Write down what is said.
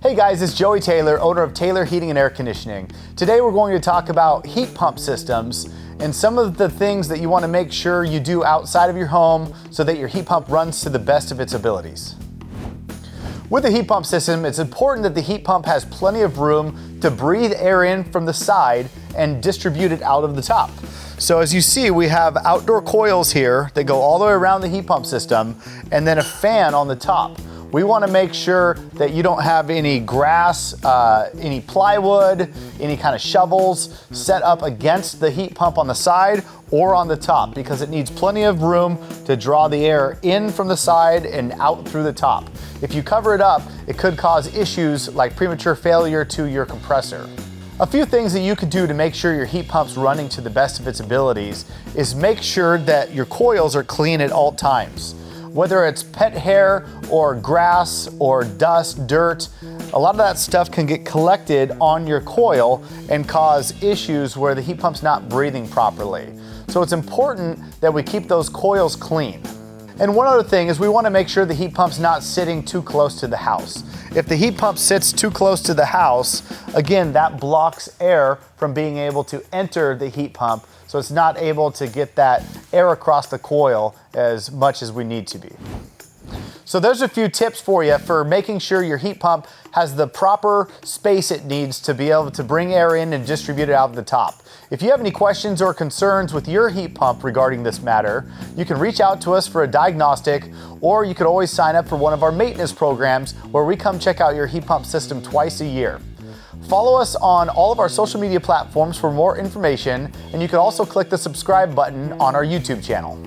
Hey guys, it's Joey Taylor, owner of Taylor Heating and Air Conditioning. Today we're going to talk about heat pump systems and some of the things that you want to make sure you do outside of your home so that your heat pump runs to the best of its abilities. With a heat pump system, it's important that the heat pump has plenty of room to breathe air in from the side and distribute it out of the top. So as you see, we have outdoor coils here that go all the way around the heat pump system and then a fan on the top. We want to make sure that you don't have any grass, any plywood, any kind of shovels set up against the heat pump on the side or on the top, because it needs plenty of room to draw the air in from the side and out through the top. If you cover it up, it could cause issues like premature failure to your compressor. A few things that you could do to make sure your heat pump's running to the best of its abilities is make sure that your coils are clean at all times. Whether it's pet hair or grass or dust, dirt, a lot of that stuff can get collected on your coil and cause issues where the heat pump's not breathing properly. So it's important that we keep those coils clean. And one other thing is we want to make sure the heat pump's not sitting too close to the house. If the heat pump sits too close to the house, again, that blocks air from being able to enter the heat pump, so it's not able to get that air across the coil as much as we need to be. So there's a few tips for you for making sure your heat pump has the proper space it needs to be able to bring air in and distribute it out of the top. If you have any questions or concerns with your heat pump regarding this matter, you can reach out to us for a diagnostic, or you could always sign up for one of our maintenance programs where we come check out your heat pump system twice a year. Follow us on all of our social media platforms for more information, and you can also click the subscribe button on our YouTube channel.